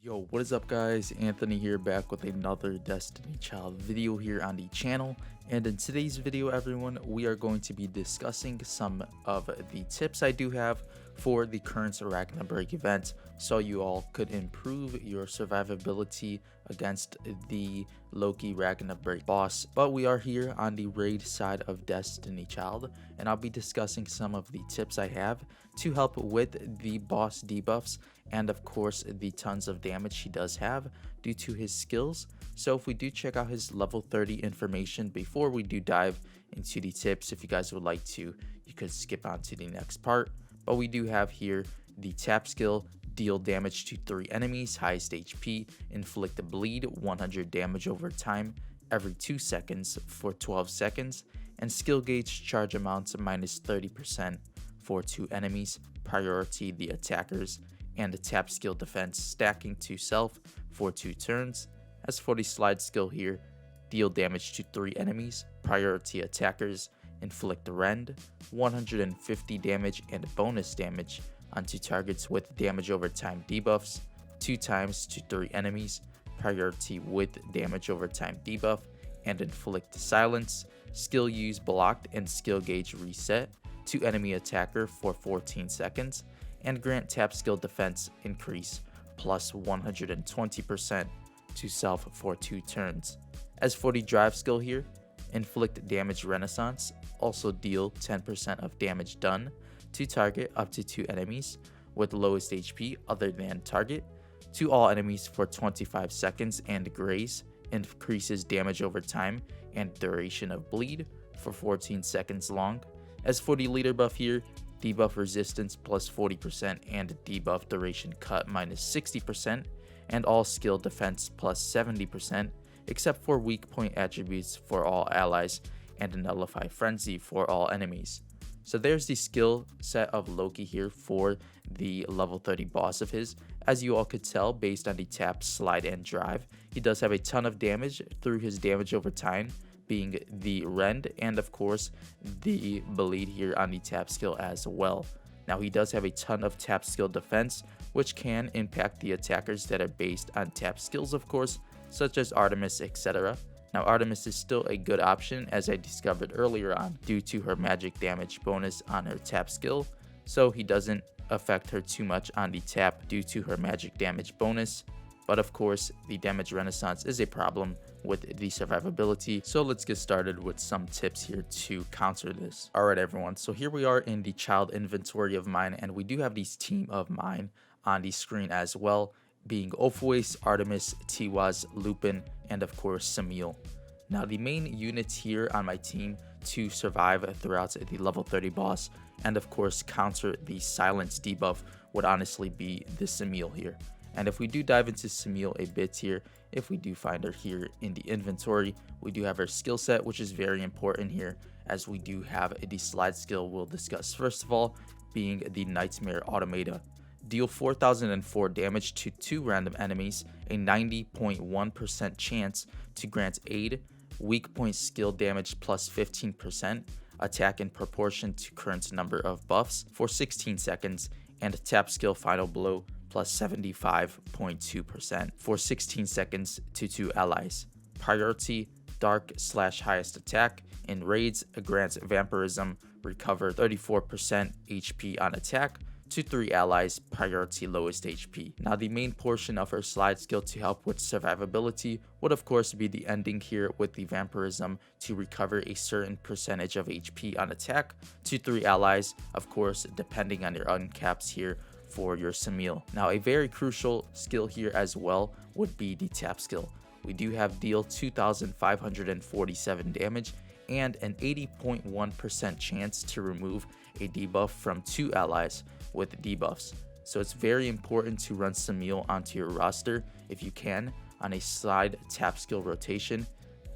Yo, what is up guys? Anthony here, back with another Destiny Child video here on the channel. And in today's video, everyone, we are going to be discussing some of the tips I do have for the current Ragna Break event, so you all could improve your survivability against the Loki Ragna Break boss. But we are here on the raid side of Destiny Child, and I'll be discussing some of the tips I have to help with the boss debuffs and of course the tons of damage he does have due to his skills. So if we do check out his level 30 information before we do dive into the tips, if you guys would like to, you could skip on to the next part. But we do have here the tap skill: deal damage to 3 enemies, highest HP, inflict a bleed, 100 damage over time every 2 seconds for 12 seconds, and skill gauge charge amounts minus 30% for 2 enemies, priority the attackers, and the tap skill defense stacking to self for 2 turns. As for the slide skill here, deal damage to 3 enemies, priority attackers, inflict rend, 150 damage and bonus damage onto targets with damage over time debuffs, 2 times to 3 enemies, priority with damage over time debuff, and inflict silence, skill use blocked and skill gauge reset to enemy attacker for 14 seconds, and grant tap skill defense increase plus 120% to self for 2 turns. As for the drive skill here, inflict damage renaissance, also deal 10% of damage done to target up to 2 enemies with lowest HP other than target to all enemies for 25 seconds, and graze increases damage over time and duration of bleed for 14 seconds long. As for the leader buff here, debuff resistance plus 40% and debuff duration cut minus 60%, and all skill defense plus 70%, except for weak point attributes for all allies and a nullify frenzy for all enemies. So there's the skill set of Loki here for the level 30 boss of his. As you all could tell based on the tap, slide, and drive, he does have a ton of damage through his damage over time, being the rend, and of course the bleed here on the tap skill as well. Now he does have a ton of tap skill defense, which can impact the attackers that are based on tap skills, of course, such as Artemis, etc. Now Artemis is still a good option, as I discovered earlier on, due to her magic damage bonus on her tap skill, so he doesn't affect her too much on the tap due to her magic damage bonus. But of course the damage renaissance is a problem with the survivability, so let's get started with some tips here to counter this. Alright everyone, so here we are in the child inventory of mine, and we do have these team of mine on the screen as well, being Ophues, Artemis, Tiwaz, Lupin, and of course Samil. Now the main units here on my team to survive throughout the level 30 boss and of course counter the silence debuff would honestly be the Samil here. And if we do dive into Samil a bit here, if we do find her here in the inventory, we do have her skill set, which is very important here, as we do have the slide skill we'll discuss first of all, being the Nightmare Automata. Deal 4004 damage to 2 random enemies, a 90.1% chance to grant aid, weak point skill damage plus 15%, attack in proportion to current number of buffs for 16 seconds, and tap skill final blow plus 75.2% for 16 seconds to 2 allies. Priority dark/highest attack. In raids, grants vampirism, recover 34% HP on attack to 3 allies, priority lowest HP. Now the main portion of her slide skill to help with survivability would of course be the ending here with the vampirism to recover a certain percentage of HP on attack to 3 allies, of course depending on your uncaps here for your Samil. Now a very crucial skill here as well would be the tap skill. We do have deal 2547 damage and an 80.1% chance to remove a debuff from 2 allies with debuffs. So it's very important to run Samil onto your roster if you can on a slide tap skill rotation,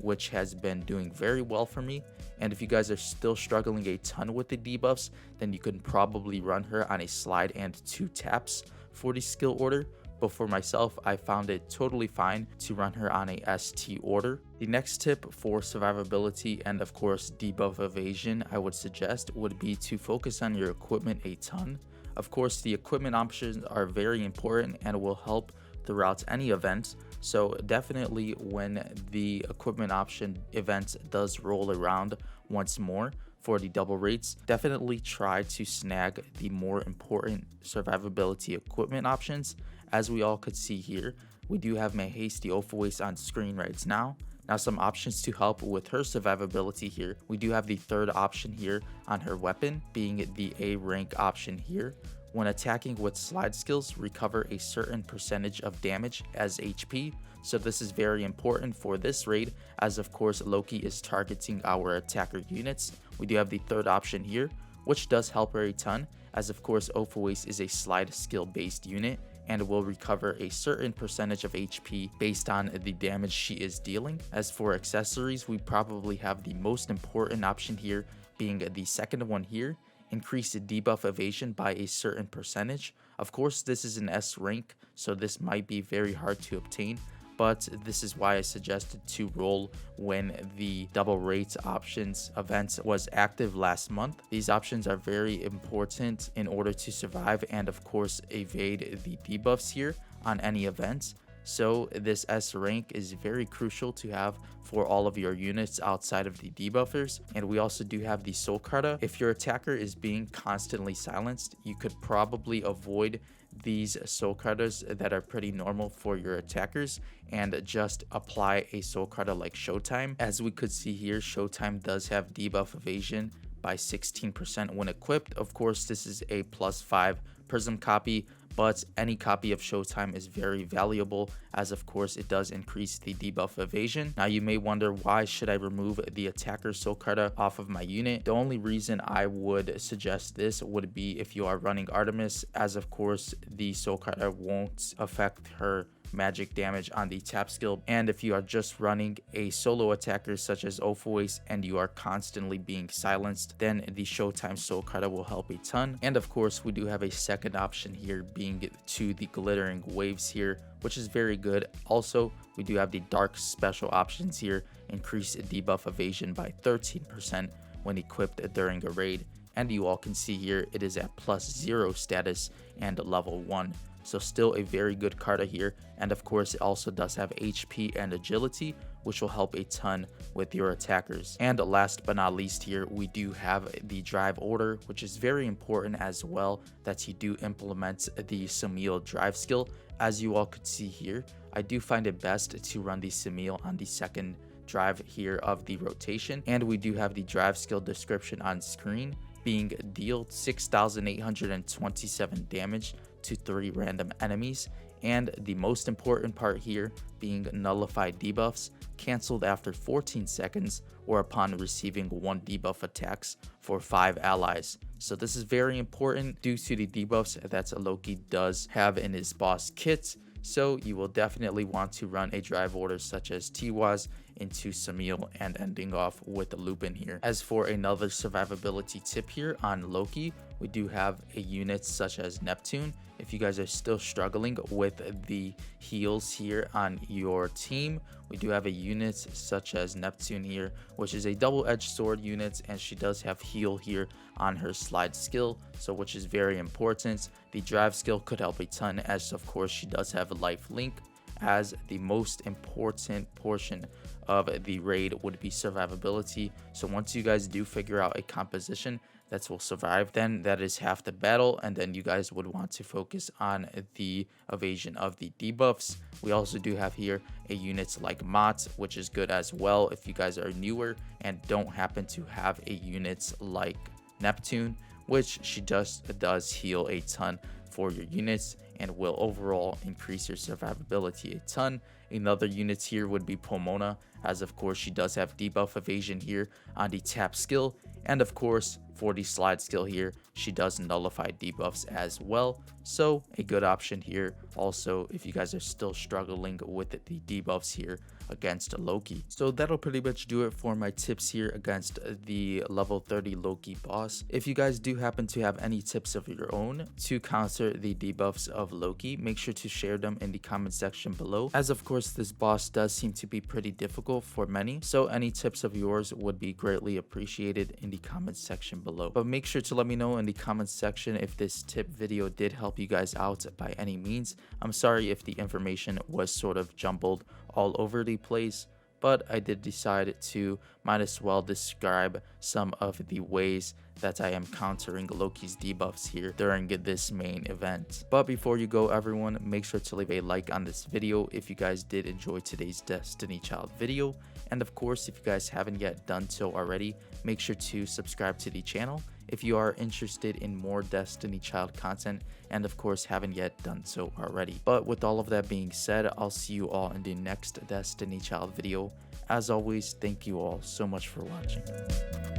which has been doing very well for me. And if you guys are still struggling a ton with the debuffs, then you can probably run her on a slide and 2 taps for the skill order. But for myself, I found it totally fine to run her on a ST order. The next tip for survivability and of course debuff evasion I would suggest would be to focus on your equipment a ton. Of course, the equipment options are very important and will help throughout any event. So definitely when the equipment option event does roll around once more for the double rates, definitely try to snag the more important survivability equipment options. As we all could see here, we do have Mahasty Ophawace on screen right now. Now some options to help with her survivability here. We do have the third option here on her weapon, being the A rank option here. When attacking with slide skills, recover a certain percentage of damage as HP. So this is very important for this raid, as of course Loki is targeting our attacker units. We do have the third option here, which does help her a ton, as of course Ophawace is a slide skill based unit and will recover a certain percentage of HP based on the damage she is dealing. As for accessories, we probably have the most important option here, being the second one here. Increase the debuff evasion by a certain percentage. Of course, this is an S rank, so this might be very hard to obtain, but this is why I suggested to roll when the double rates options event was active last month. These options are very important in order to survive and of course evade the debuffs here on any events. So this S rank is very crucial to have for all of your units outside of the debuffers. And we also do have the Soulcard. If your attacker is being constantly silenced, you could probably avoid these Soulcards that are pretty normal for your attackers and just apply a Soulcard like Showtime. As we could see here, Showtime does have debuff evasion by 16% when equipped. Of course, this is a +5 Prism copy, but any copy of Showtime is very valuable, as of course it does increase the debuff evasion. Now you may wonder, why should I remove the attacker Soulcard off of my unit? The only reason I would suggest this would be if you are running Artemis, as of course the Soulcard won't affect her magic damage on the tap skill. And if you are just running a solo attacker such as Ophawace and you are constantly being silenced, then the Showtime Soulcard will help a ton. And of course we do have a second option here, being to the glittering waves here, which is very good. Also, we do have the dark special options here, increase debuff evasion by 13% when equipped during a raid. And you all can see here it is at +0 status and level 1. So still a very good card here. And of course it also does have HP and agility, which will help a ton with your attackers. And last but not least here, we do have the drive order, which is very important as well, that you do implement the Samil drive skill. As you all could see here, I do find it best to run the Samil on the second drive here of the rotation. And we do have the drive skill description on screen, being deal 6,827 damage to 3 random enemies, and the most important part here being nullified debuffs canceled after 14 seconds or upon receiving 1 debuff attacks for 5 allies. So this is very important due to the debuffs that Loki does have in his boss kit. So you will definitely want to run a drive order such as Tiwaz into Samil and ending off with the Lupin here. As for another survivability tip here on Loki, we do have a unit such as Neptune. If you guys are still struggling with the heals here on your team, we do have a unit such as Neptune here, which is a double-edged sword unit, and she does have heal here on her slide skill, so which is very important. The drive skill could help a ton, as of course she does have a life link, as the most important portion of the raid would be survivability. So once you guys do figure out a composition that will survive, then that is half the battle, and then you guys would want to focus on the evasion of the debuffs. We also do have here a unit like Mott, which is good as well if you guys are newer and don't happen to have a unit like Neptune, which she just does heal a ton for your units and will overall increase your survivability a ton. Another unit here would be Pomona, as of course she does have debuff evasion here on the tap skill, and of course for the slide skill here she does nullify debuffs as well. So a good option here also if you guys are still struggling with the debuffs here against Loki. So that'll pretty much do it for my tips here against the level 30 Loki boss. If you guys do happen to have any tips of your own to counter the debuffs of Loki, make sure to share them in the comment section below, as of course this boss does seem to be pretty difficult for many. So any tips of yours would be greatly appreciated in the comment section below. below. But make sure to let me know in the comments section if this tip video did help you guys out by any means. I'm sorry if the information was sort of jumbled all over the place, but I did decide to might as well describe some of the ways that I am countering Loki's debuffs here during this main event. But before you go everyone, make sure to leave a like on this video if you guys did enjoy today's Destiny Child video. And of course, if you guys haven't yet done so already, make sure to subscribe to the channel if you are interested in more Destiny Child content, and of course haven't yet done so already. But with all of that being said, I'll see you all in the next Destiny Child video. As always, thank you all so much for watching.